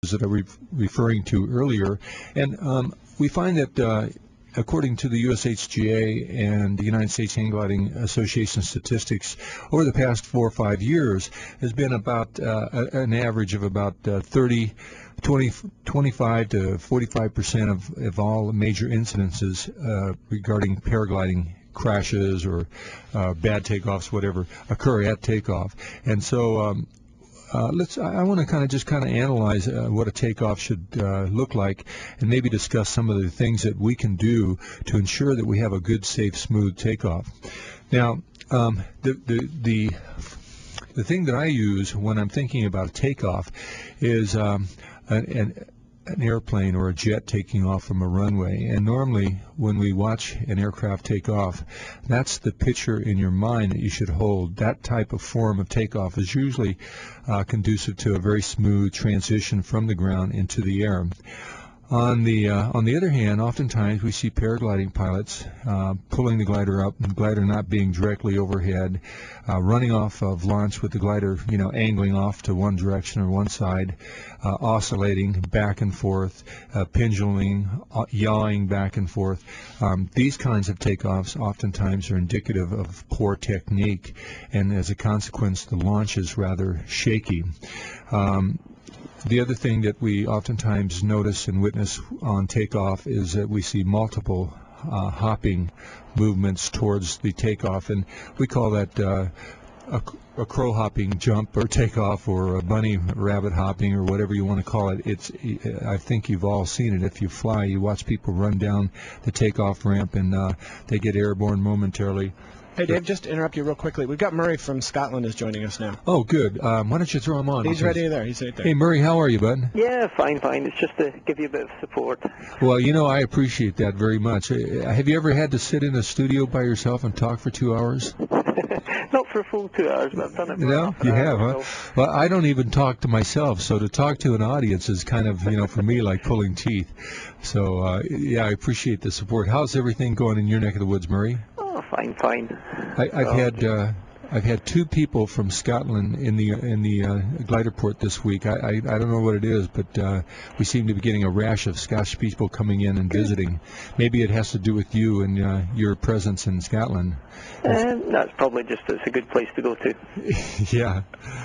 that I was referring to earlier. And we find that according to the USHGA and the United States Hang Gliding Association statistics, over the past 4 or 5 years, has been about an average of about 25 to 45% of all major incidences regarding paragliding crashes or bad takeoffs, whatever, occur at takeoff. And so I want to just analyze what a takeoff should look like, and maybe discuss some of the things that we can do to ensure that we have a good, safe, smooth takeoff. Now, the thing that I use when I'm thinking about a takeoff is an airplane or a jet taking off from a runway. And normally when we watch an aircraft take off, that's the picture in your mind that you should hold. That type of form of takeoff is usually conducive to a very smooth transition from the ground into the air. On the other hand, oftentimes we see paragliding pilots pulling the glider up, the glider not being directly overhead, running off of launch with the glider, angling off to one direction or one side, oscillating back and forth, penduluming, yawing back and forth. These kinds of takeoffs oftentimes are indicative of poor technique, and as a consequence, the launch is rather shaky. The other thing that we oftentimes notice and witness on takeoff is that we see multiple hopping movements towards the takeoff, and we call that a crow hopping jump or takeoff, or a bunny rabbit hopping, or whatever you want to call it. I think you've all seen it. If you fly, you watch people run down the takeoff ramp, and they get airborne momentarily. Hey, Dave, just to interrupt you real quickly. We've got Murray from Scotland is joining us now. Oh, good. Why don't you throw him on? He's ready there. He's right there. Hey, Murray, how are you, bud? Yeah, fine. It's just to give you a bit of support. Well, I appreciate that very much. Have you ever had to sit in a studio by yourself and talk for 2 hours? Not for a full 2 hours, but I've done it for No, you have, huh? So. Well, I don't even talk to myself, so to talk to an audience is kind of, for me, like pulling teeth. So, yeah, I appreciate the support. How's everything going in your neck of the woods, Murray? Oh, fine. I've had 2 people from Scotland in the glider port this week. I don't know what it is, but we seem to be getting a rash of Scottish people coming in and visiting. Maybe it has to do with you and your presence in Scotland. That's probably just it's a good place to go to. Yeah.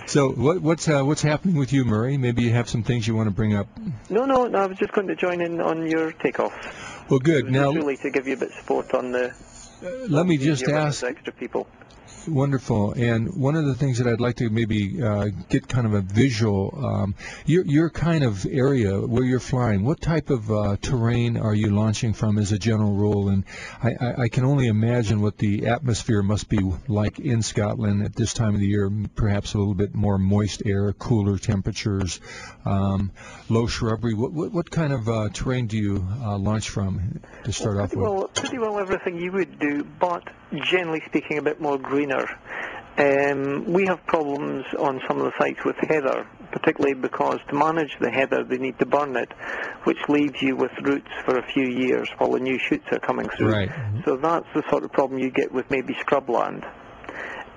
So what's happening with you, Murray? Maybe you have some things you want to bring up. No. I was just going to join in on your takeoff. Well, good. Now, really to give you a bit of support on the. Let me just ask. Extra people. Wonderful. And one of the things that I'd like to maybe get kind of a visual, your kind of area where you're flying, what type of terrain are you launching from as a general rule? And I can only imagine what the atmosphere must be like in Scotland at this time of the year, perhaps a little bit more moist air, cooler temperatures, low shrubbery. What kind of terrain do you launch from to start off with? Pretty well everything you would do, but generally speaking a bit more greener. We have problems on some of the sites with heather, particularly because to manage the heather they need to burn it, which leaves you with roots for a few years while the new shoots are coming through. Right. So that's the sort of problem you get with maybe scrubland.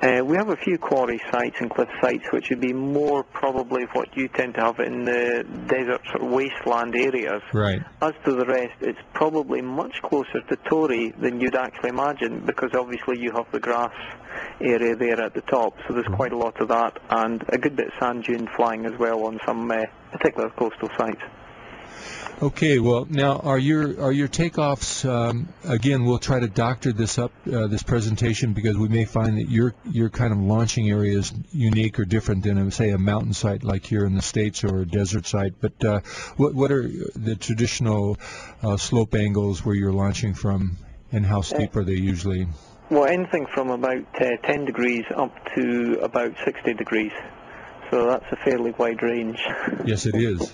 We have a few quarry sites and cliff sites which would be more probably what you tend to have in the desert sort of wasteland areas. Right. As to the rest, it's probably much closer to Tory than you'd actually imagine, because obviously you have the grass area there at the top, so there's quite a lot of that, and a good bit of sand dune flying as well on some particular coastal sites. Okay, well, now are your takeoffs, again, we'll try to doctor this up, this presentation, because we may find that your kind of launching area is unique or different than, say, a mountain site like here in the States, or a desert site. But what are the traditional slope angles where you're launching from, and how steep are they usually? Well, anything from about 10 degrees up to about 60 degrees. So that's a fairly wide range. Yes, it is.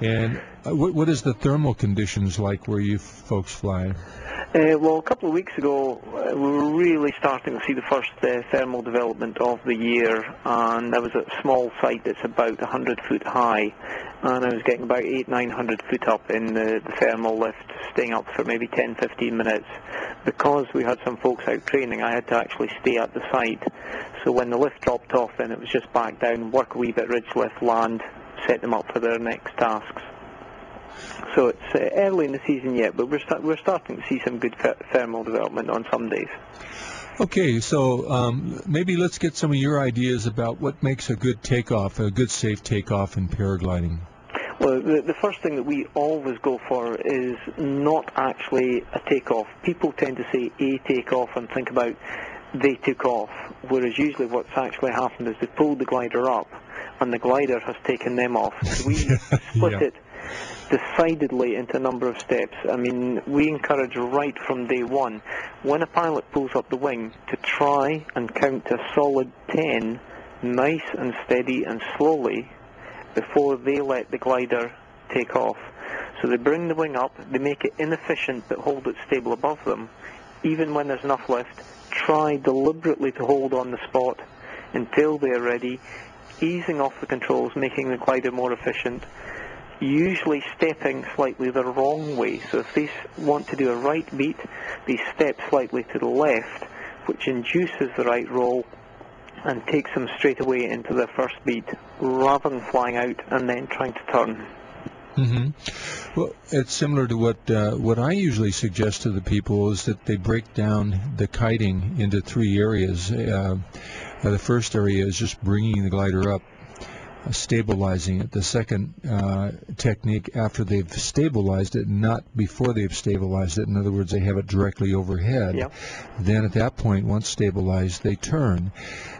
And what is the thermal conditions like where you folks fly? Well, a couple of weeks ago, we were really starting to see the first thermal development of the year, and I was at a small site that's about 100 foot high, and I was getting about 800-900 foot up in the thermal lift, staying up for maybe 10-15 minutes. Because we had some folks out training, I had to actually stay at the site. So when the lift dropped off, then it was just back down, work a wee bit ridge lift, land, set them up for their next tasks. So it's early in the season yet, but we're starting to see some good thermal development on some days. Okay, so maybe let's get some of your ideas about what makes a good takeoff, a good safe takeoff in paragliding. Well, the first thing that we always go for is not actually a takeoff. People tend to say a takeoff and think about they took off, whereas usually what's actually happened is they pulled the glider up and the glider has taken them off. So we split it decidedly into a number of steps. I mean, we encourage right from day one, when a pilot pulls up the wing, to try and count to a solid 10, nice and steady and slowly, before they let the glider take off. So they bring the wing up, they make it inefficient but hold it stable above them. Even when there's enough lift, try deliberately to hold on the spot until they're ready, easing off the controls, making the glider more efficient, usually stepping slightly the wrong way. So if they want to do a right beat, they step slightly to the left, which induces the right roll and takes them straight away into their first beat, rather than flying out and then trying to turn. Mm-hmm. Well, it's similar to what I usually suggest to the people is that they break down the kiting into 3 areas. The first area is just bringing the glider up, stabilizing it. The second technique, after they've stabilized it, not before they've stabilized it. In other words, they have it directly overhead. Yep. Then at that point, once stabilized, they turn.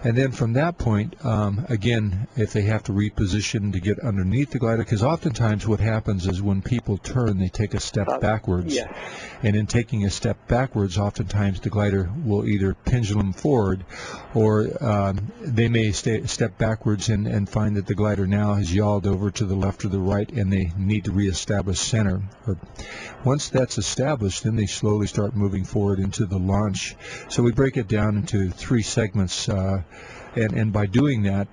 And then from that point, again, if they have to reposition to get underneath the glider, because oftentimes what happens is when people turn, they take a step backwards. Yes. And in taking a step backwards, oftentimes the glider will either pendulum forward, or they may step backwards and find that the glider now has yawed over to the left or the right, and they need to reestablish center. But once that's established, then they slowly start moving forward into the launch. So we break it down into 3 segments, and by doing that,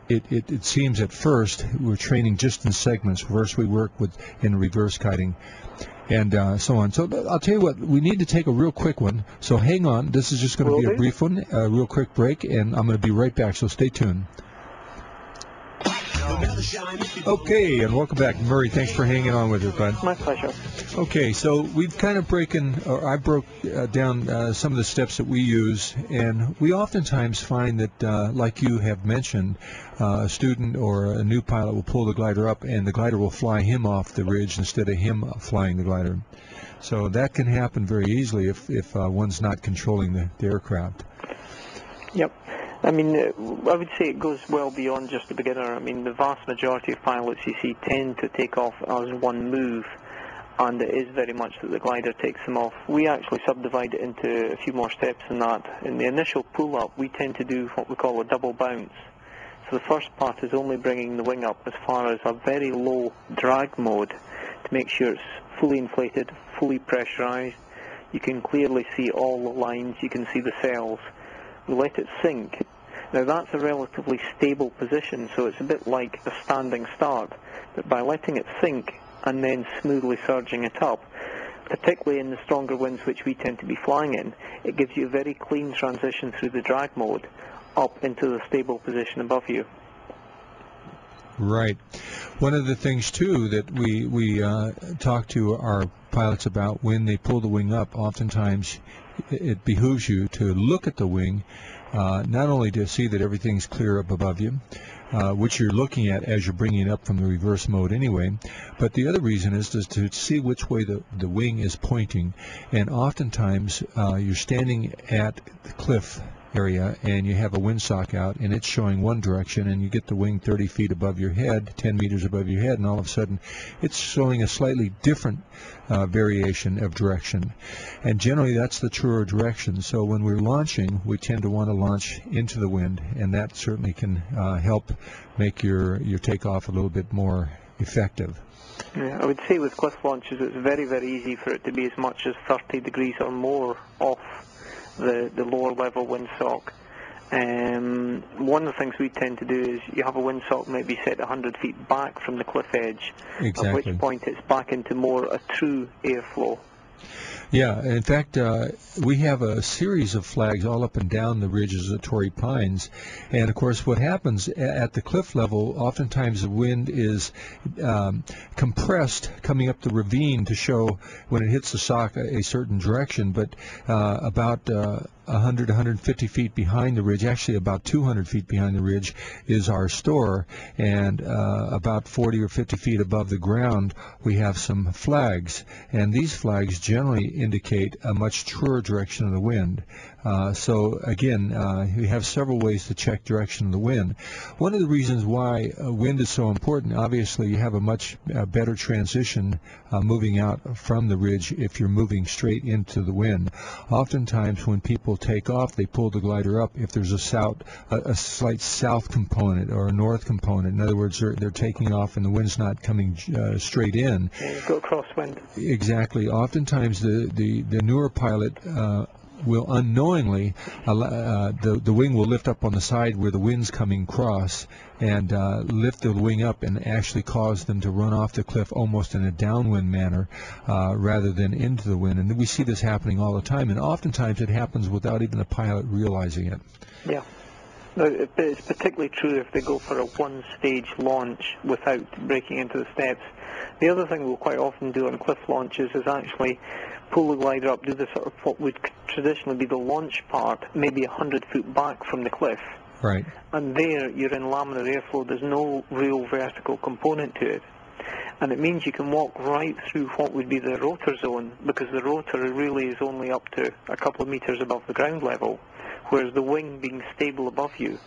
it seems at first we're training just in segments. First we work in reverse kiting, and so on. So I'll tell you what, we need to take a real quick one. So hang on. This is just going to be a brief one, a real quick break, and I'm going to be right back. So stay tuned. Okay, and welcome back, Murray. Thanks for hanging on with us, bud. My pleasure. Okay, so we've kind of I broke down some of the steps that we use, and we oftentimes find that, like you have mentioned, a student or a new pilot will pull the glider up, and the glider will fly him off the ridge instead of him flying the glider. So that can happen very easily if one's not controlling the aircraft. Yep. I mean, I would say it goes well beyond just the beginner. I mean, the vast majority of pilots you see tend to take off as one move, and it is very much that the glider takes them off. We actually subdivide it into a few more steps than that. In the initial pull-up, we tend to do what we call a double bounce. So the first part is only bringing the wing up as far as a very low drag mode to make sure it's fully inflated, fully pressurized. You can clearly see all the lines, you can see the cells. We let it sink. Now that's a relatively stable position, so it's a bit like a standing start, but by letting it sink and then smoothly surging it up, particularly in the stronger winds which we tend to be flying in, it gives you a very clean transition through the drag mode up into the stable position above you. Right. One of the things, too, that we talk to our pilots about when they pull the wing up, oftentimes it behooves you to look at the wing, not only to see that everything's clear up above you, which you're looking at as you're bringing it up from the reverse mode anyway, but the other reason is to see which way the wing is pointing. And oftentimes you're standing at the cliff area and you have a windsock out and it's showing one direction, and you get the wing 30 feet above your head, 10 meters above your head, and all of a sudden it's showing a slightly different variation of direction. And generally that's the truer direction. So when we're launching, we tend to want to launch into the wind, and that certainly can help make your takeoff a little bit more effective. Yeah, I would say with cliff launches it's very, very easy for it to be as much as 30 degrees or more off the lower level windsock. One of the things we tend to do is you have a windsock maybe set 100 feet back from the cliff edge, Exactly. at which point it's back into more a true airflow. Yeah, in fact, we have a series of flags all up and down the ridges of Torrey Pines, and of course what happens at the cliff level, oftentimes the wind is compressed coming up the ravine to show when it hits the sock a certain direction, but about 100, 150 feet behind the ridge, actually about 200 feet behind the ridge, is our store, and about 40 or 50 feet above the ground we have some flags, and these flags generally indicate a much truer direction of the wind. So again, we have several ways to check direction of the wind. One of the reasons why wind is so important, obviously you have a much better transition moving out from the ridge if you're moving straight into the wind. Oftentimes when people take off, they pull the glider up if there's a slight south component or a north component. In other words, they're taking off and the wind's not coming straight in. You've got crosswind. Exactly. Oftentimes the newer pilot will unknowingly, the wing will lift up on the side where the wind's coming across and lift the wing up and actually cause them to run off the cliff almost in a downwind manner rather than into the wind. And we see this happening all the time, and oftentimes it happens without even the pilot realizing it. Yeah. No, it's particularly true if they go for a one-stage launch without breaking into the steps. The other thing we'll quite often do on cliff launches is actually pull the glider up, do the sort of what would traditionally be the launch part, maybe 100 foot back from the cliff. Right. And there you're in laminar airflow. There's no real vertical component to it. And it means you can walk right through what would be the rotor zone, because the rotor really is only up to a couple of meters above the ground level, whereas the wing being stable above you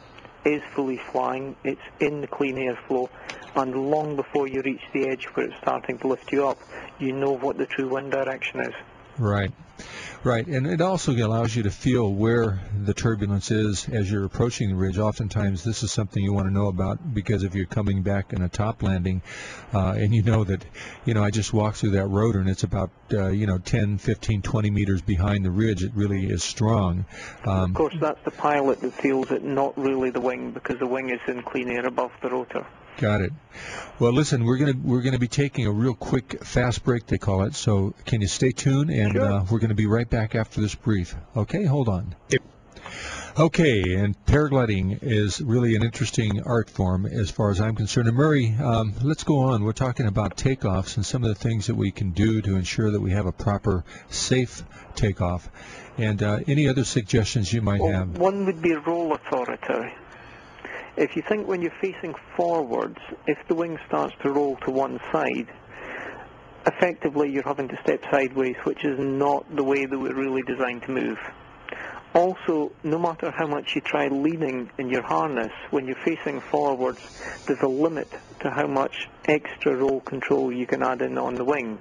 is fully flying, it's in the clean airflow, and long before you reach the edge where it's starting to lift you up, you know what the true wind direction is. Right. Right, and it also allows you to feel where the turbulence is as you're approaching the ridge. Oftentimes this is something you want to know about, because if you're coming back in a top landing and you know that, I just walked through that rotor and it's about, 10, 15, 20 meters behind the ridge, it really is strong. Of course, that's the pilot that feels it, not really the wing, because the wing is in clean air above the rotor. Got it. Well, listen, we're gonna be taking a real quick, fast break, they call it. So can you stay tuned? And sure. We're going to be right back after this brief. Okay, hold on. Okay, and paragliding is really an interesting art form as far as I'm concerned. And Murray, let's go on. We're talking about takeoffs and some of the things that we can do to ensure that we have a proper, safe takeoff. And any other suggestions you might have? One would be roll authority. If you think when you're facing forwards, if the wing starts to roll to one side, effectively you're having to step sideways, which is not the way that we're really designed to move. Also, no matter how much you try leaning in your harness, when you're facing forwards, there's a limit to how much extra roll control you can add in on the wing.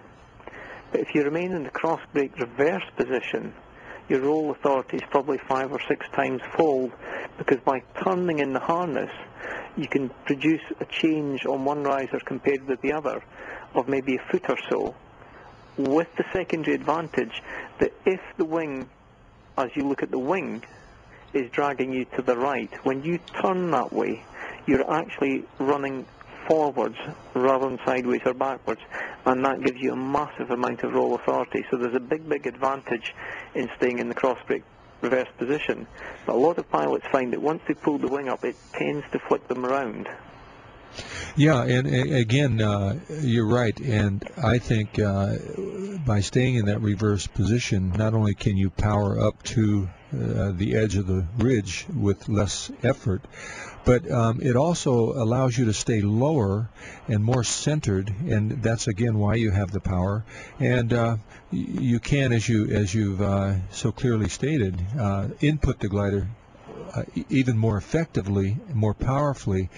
But if you remain in the cross brake reverse position, your roll authority is probably 5 or 6 times fold, because by turning in the harness, you can produce a change on one riser compared with the other of maybe a foot or so, with the secondary advantage that if the wing, as you look at the wing, is dragging you to the right, when you turn that way, you're actually running forwards rather than sideways or backwards, and that gives you a massive amount of roll authority. So there's a big advantage in staying in the cross brake reverse position. But a lot of pilots find that once they pull the wing up, it tends to flip them around. Yeah, and again, you're right, and I think by staying in that reverse position, not only can you power up to the edge of the ridge with less effort, but it also allows you to stay lower and more centered, and that's again why you have the power. And you can, as you've so clearly stated, input the glider even more effectively, more powerfully,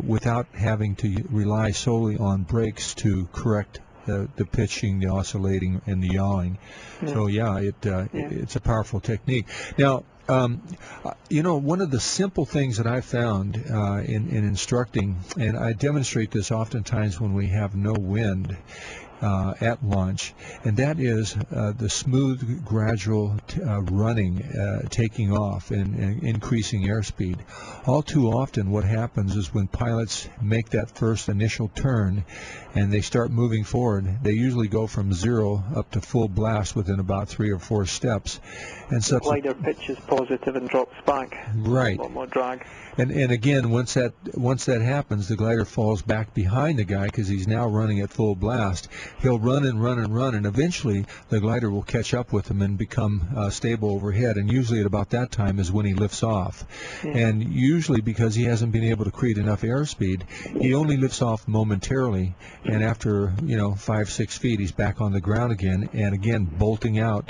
without having to rely solely on brakes to correct the pitching, the oscillating, and the yawing. Yeah. So yeah, it's a powerful technique. Now, one of the simple things that I found in instructing, and I demonstrate this oftentimes when we have no wind, at launch, and that is the smooth, gradual running, taking off, and increasing airspeed. All too often what happens is when pilots make that first initial turn and they start moving forward, they usually go from 0 up to full blast within about 3 or 4 steps. And the glider pitches positive and drops back. Right. A lot more drag. And again, once that happens, the glider falls back behind the guy because he's now running at full blast. He'll run and run and run, and eventually the glider will catch up with him and become stable overhead. And usually at about that time is when he lifts off. Yeah. And usually because he hasn't been able to create enough airspeed, he only lifts off momentarily. And after 5-6 feet, he's back on the ground again, and again bolting out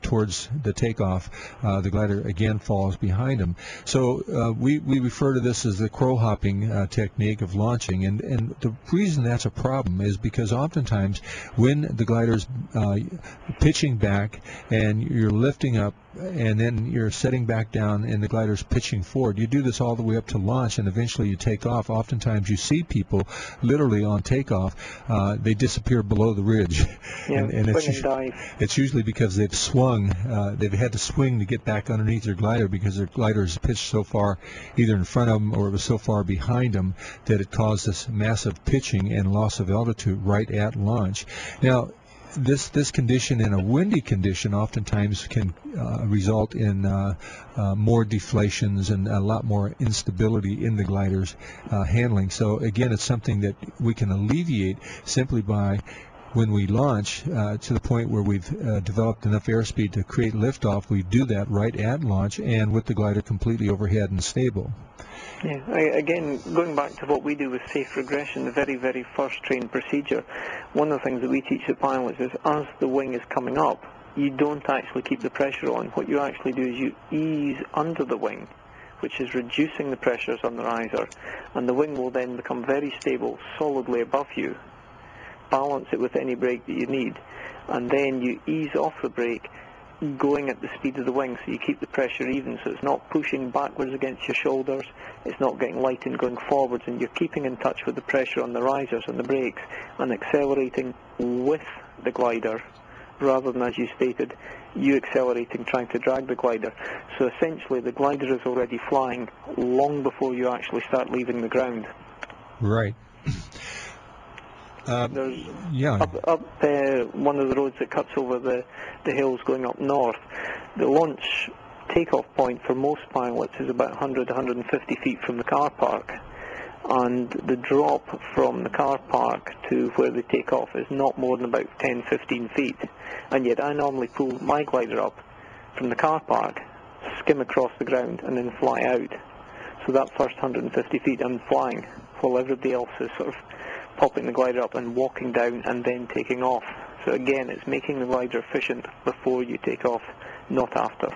towards the takeoff. The glider again falls behind him. So we refer to this as the crow hopping technique of launching, and the reason that's a problem is because oftentimes when the glider's pitching back and you're lifting up and then you're setting back down and the glider's pitching forward, you do this all the way up to launch and eventually you take off. Oftentimes you see people literally on takeoff, they disappear below the ridge. Yeah, and it's usually because they've swung, they've had to swing to get back underneath their glider because their glider is pitched so far either in front of them or it was so far behind them that it caused this massive pitching and loss of altitude right at launch. Now, this condition in a windy condition oftentimes can result in more deflations and a lot more instability in the glider's handling. So again, it's something that we can alleviate simply by, when we launch to the point where we've developed enough airspeed to create liftoff, we do that right at launch and with the glider completely overhead and stable. Yeah, again, going back to what we do with safe regression, the very, very first trained procedure, one of the things that we teach the pilots is as the wing is coming up, you don't actually keep the pressure on. What you actually do is you ease under the wing, which is reducing the pressures on the riser, and the wing will then become very stable, solidly above you. Balance it with any brake that you need, and then you ease off the brake, going at the speed of the wing, so you keep the pressure even, so it's not pushing backwards against your shoulders, it's not getting light and going forwards, and you're keeping in touch with the pressure on the risers and the brakes and accelerating with the glider rather than, as you stated, you accelerating trying to drag the glider. So essentially the glider is already flying long before you actually start leaving the ground. Right. There's yeah. up one of the roads that cuts over the hills going up north, the launch takeoff point for most pilots is about 100-150 feet from the car park, and the drop from the car park to where they take off is not more than about 10-15 feet, and yet I normally pull my glider up from the car park, skim across the ground and then fly out. So that first 150 feet I'm flying while everybody else is sort of popping the glider up and walking down and then taking off. So again, it's making the glider efficient before you take off, not after.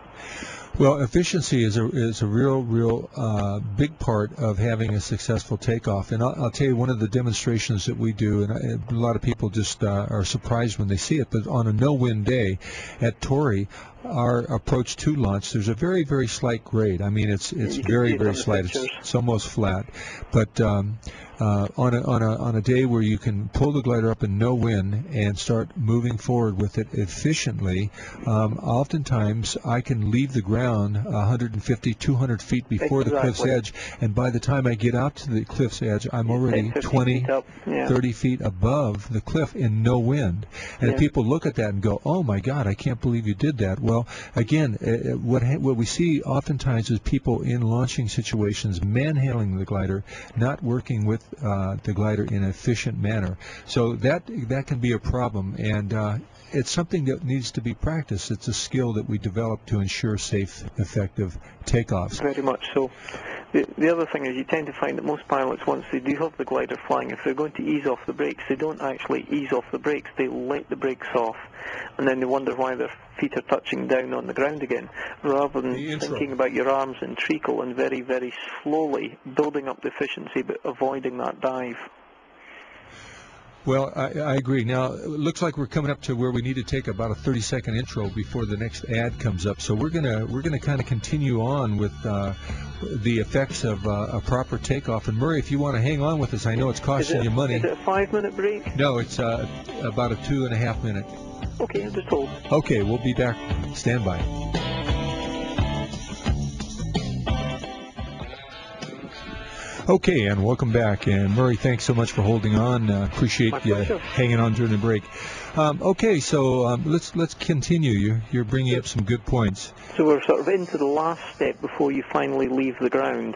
Well, efficiency is a real big part of having a successful takeoff. And I'll tell you one of the demonstrations that we do, and a lot of people just are surprised when they see it, but on a no-wind day at Torrey, our approach to launch, there's a very, very slight grade. I mean, it's very, very slight. It's almost flat. But on a day where you can pull the glider up in no wind and start moving forward with it efficiently, oftentimes I can leave the ground 150, 200 feet before the cliff's edge, and by the time I get out to the cliff's edge, I'm already 20, 30 feet above the cliff in no wind. And people look at that and go, "Oh my God, I can't believe you did that." Well, again, what we see oftentimes is people in launching situations manhandling the glider, not working with the glider in an efficient manner. So that can be a problem, and it's something that needs to be practiced. It's a skill that we develop to ensure safe, effective takeoffs. Very much so. The other thing is you tend to find that most pilots, once they do have the glider flying, if they're going to ease off the brakes, they don't actually ease off the brakes. They let the brakes off, and then they wonder why their feet are touching down on the ground again, rather than thinking about your arms in treacle and very, very slowly building up the efficiency but avoiding that dive. Well, I agree. Now, it looks like we're coming up to where we need to take about a 30-second intro before the next ad comes up. So we're gonna kind of continue on with the effects of a proper takeoff. And Murray, if you want to hang on with us, I know it's costing you money. Is it a 5-minute break? No, it's about a 2.5 minute. Okay, I'm just told. Okay, we'll be back. Stand by. Okay, and welcome back. And Murray, thanks so much for holding on. Appreciate you hanging on during the break. Okay, so let's continue. You're bringing up some good points. So we're sort of into the last step before you finally leave the ground.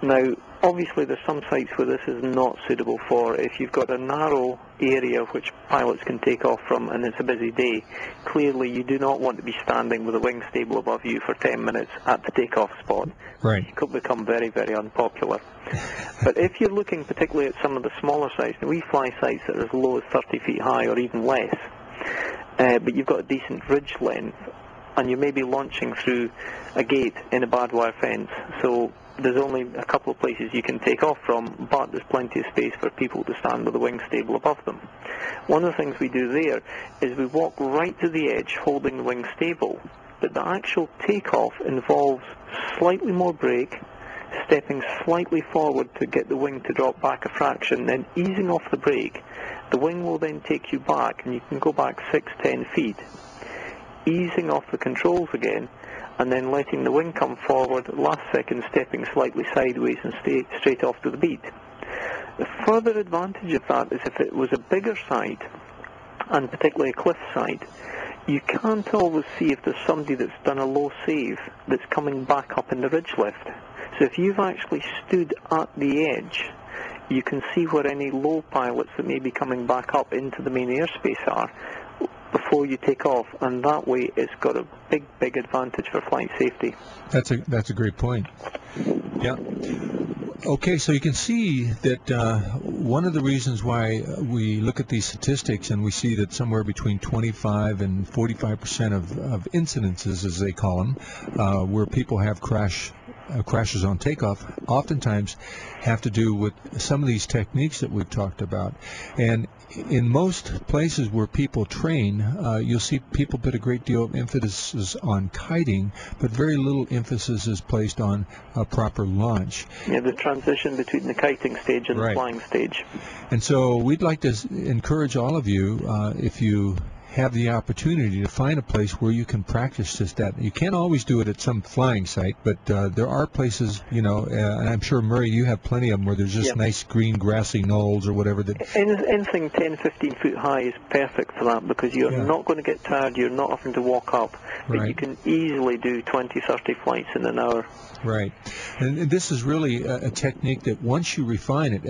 Now, obviously, there's some sites where this is not suitable for. If you've got a narrow area which pilots can take off from and it's a busy day, clearly you do not want to be standing with a wing stable above you for 10 minutes at the takeoff spot. Right. It could become very, very unpopular. But if you're looking particularly at some of the smaller sites, and we fly sites that are as low as 30 feet high or even less, but you've got a decent ridge length, and you may be launching through a gate in a barbed wire fence, so there's only a couple of places you can take off from, but there's plenty of space for people to stand with a wing stable above them. One of the things we do there is we walk right to the edge holding the wing stable, but the actual takeoff involves slightly more brake, stepping slightly forward to get the wing to drop back a fraction, then easing off the brake. The wing will then take you back, and you can go back 6-10 feet, easing off the controls again, and then letting the wing come forward, last second stepping slightly sideways and stay straight off to the beat. The further advantage of that is if it was a bigger site, and particularly a cliff site, you can't always see if there's somebody that's done a low save that's coming back up in the ridge lift. So if you've actually stood at the edge, you can see where any low pilots that may be coming back up into the main airspace are before you take off, and that way it's got a big advantage for flight safety. That's a great point. Yeah. Okay, so you can see that one of the reasons why we look at these statistics and we see that somewhere between 25 and 45% of incidences, as they call them, where people have crashes on takeoff, oftentimes have to do with some of these techniques that we've talked about. And in most places where people train, you'll see people put a great deal of emphasis on kiting, but very little emphasis is placed on a proper launch. Yeah, the transition between the kiting stage and the flying stage. And so we'd like to encourage all of you, if you have the opportunity to find a place where you can practice just that. You can't always do it at some flying site, but there are places, and I'm sure, Murray, you have plenty of them where there's just nice green grassy knolls or whatever. Anything 10, 15 foot high is perfect for that, because you're not going to get tired, you're not having to walk up, but you can easily do 20, 30 flights in an hour. Right. And this is really a technique that once you refine it,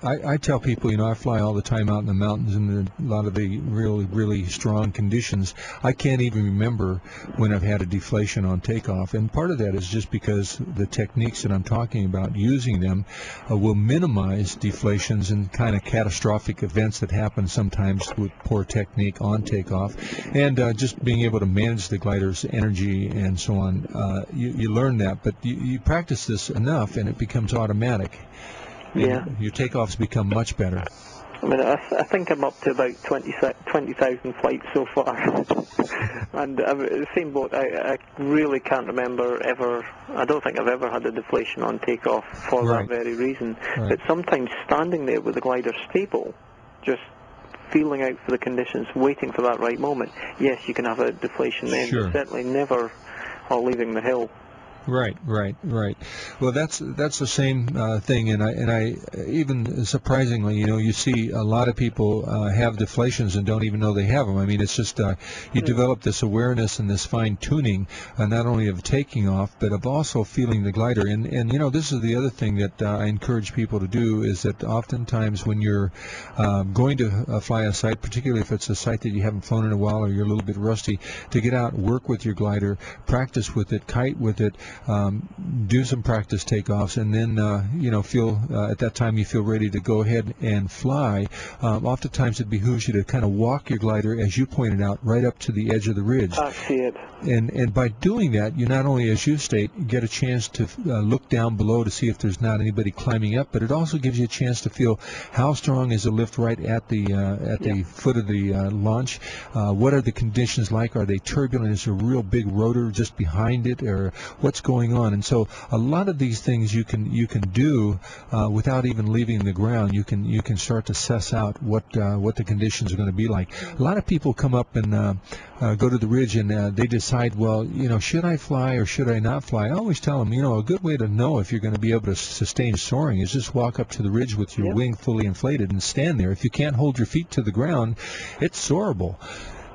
I tell people, I fly all the time out in the mountains and a lot of the really strong conditions. I can't even remember when I've had a deflation on takeoff, and part of that is just because the techniques that I'm talking about, using them, will minimize deflations and kind of catastrophic events that happen sometimes with poor technique on takeoff, and just being able to manage the glider's energy and so on. You learn that, but you practice this enough and it becomes automatic. And your takeoffs become much better. I mean, I think I'm up to about 20,000 flights so far. And I'm the same boat. I really can't remember I don't think I've ever had a deflation on takeoff for that very reason. But sometimes standing there with the glider stable, just feeling out for the conditions, waiting for that right moment, yes, you can have a deflation then, but certainly never while leaving the hill. Right. Well, that's the same thing, and I even surprisingly, you see a lot of people have deflations and don't even know they have them. I mean, it's just you develop this awareness and this fine tuning, not only of taking off, but of also feeling the glider. And this is the other thing that I encourage people to do, is that oftentimes when you're going to fly a site, particularly if it's a site that you haven't flown in a while or you're a little bit rusty, to get out and work with your glider, practice with it, kite with it. do some practice takeoffs, and then feel at that time you feel ready to go ahead and fly. Oftentimes it behooves you to kind of walk your glider, as you pointed out, right up to the edge of the ridge. I see it. And by doing that, you not only, as you state, get a chance to look down below to see if there's not anybody climbing up, but it also gives you a chance to feel how strong is the lift right at the foot of the launch. What are the conditions like? Are they turbulent? Is there a real big rotor just behind it, or what's going on? And so a lot of these things you can do without even leaving the ground. You can start to suss out what the conditions are going to be like. A lot of people come up and go to the ridge and they decide, well, should I fly or should I not fly? I always tell them, a good way to know if you're going to be able to sustain soaring is just walk up to the ridge with your wing fully inflated and stand there. If you can't hold your feet to the ground, it's soarable.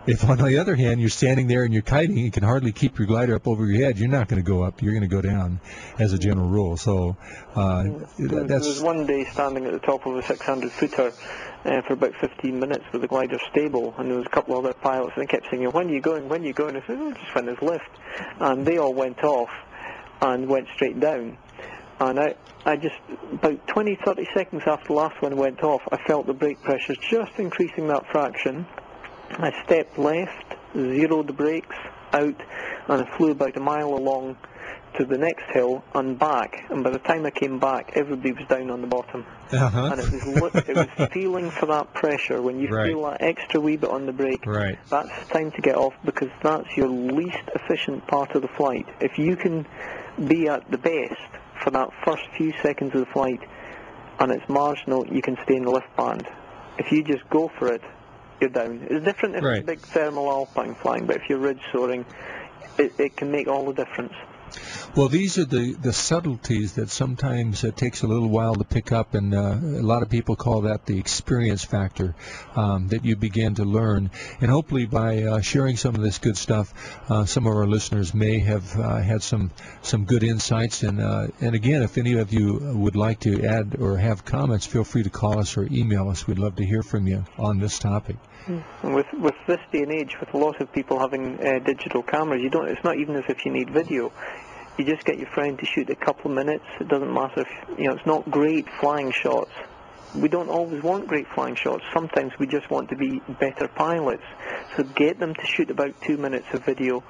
If, on the other hand, you're standing there and you're kiting, you can hardly keep your glider up over your head, you're not going to go up. You're going to go down as a general rule. So there was one day standing at the top of a 600-footer for about 15 minutes with the glider stable, and there was a couple of other pilots, and they kept saying, when are you going, when are you going? I said, just when there's lift. And they all went off and went straight down. And I just, about 20, 30 seconds after the last one went off, I felt the brake pressure just increasing that fraction. I stepped left, zeroed the brakes out, and I flew about a mile along to the next hill and back. And by the time I came back, everybody was down on the bottom. And it was feeling for that pressure. When you feel that extra wee bit on the brake, that's time to get off, because that's your least efficient part of the flight. If you can be at the best for that first few seconds of the flight, and it's marginal, you can stay in the lift band. If you just go for it, you're down. It's different if it's big thermal alpine flying, but if you're ridge soaring, it can make all the difference. Well, these are the subtleties that sometimes it takes a little while to pick up, and a lot of people call that the experience factor that you begin to learn. And hopefully by sharing some of this good stuff, some of our listeners may have had some good insights. And again, if any of you would like to add or have comments, feel free to call us or email us. We'd love to hear from you on this topic. And with this day and age, with a lot of people having digital cameras, it's not even as if you need video. You just get your friend to shoot a couple of minutes. It doesn't matter if, it's not great flying shots. We don't always want great flying shots. Sometimes we just want to be better pilots. So get them to shoot about 2 minutes of video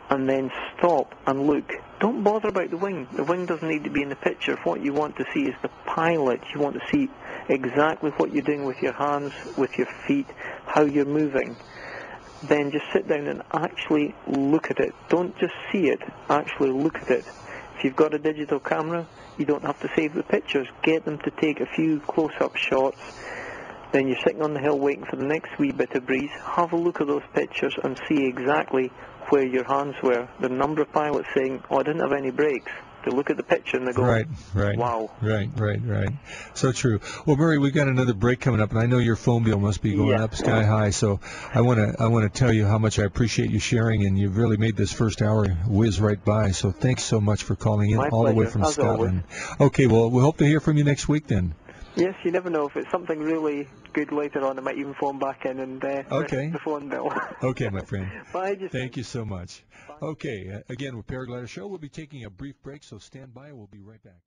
and then stop and look. Don't bother about the wing. The wing doesn't need to be in the picture. What you want to see is the pilot. You want to see exactly what you're doing with your hands, with your feet, how you're moving. Then just sit down and actually look at it. Don't just see it, actually look at it. If you've got a digital camera, you don't have to save the pictures. Get them to take a few close-up shots. Then you're sitting on the hill waiting for the next wee bit of breeze. Have a look at those pictures and see exactly where your hands were. The number of pilots saying, I didn't have any brakes. They look at the picture and they go, wow. Right. So true. Well, Murray, we've got another break coming up, and I know your phone bill must be going up sky high. So I want to tell you how much I appreciate you sharing, and you've really made this first hour whiz right by. So thanks so much for calling in all the way from Scotland. Okay, well, we hope to hear from you next week then. Yes, you never know. If it's something really good later on, I might even phone back in and the phone bill. Okay, my friend. Bye. Thank you so much. Bye. Okay, again, with Paraglider Show, we'll be taking a brief break, so stand by. We'll be right back.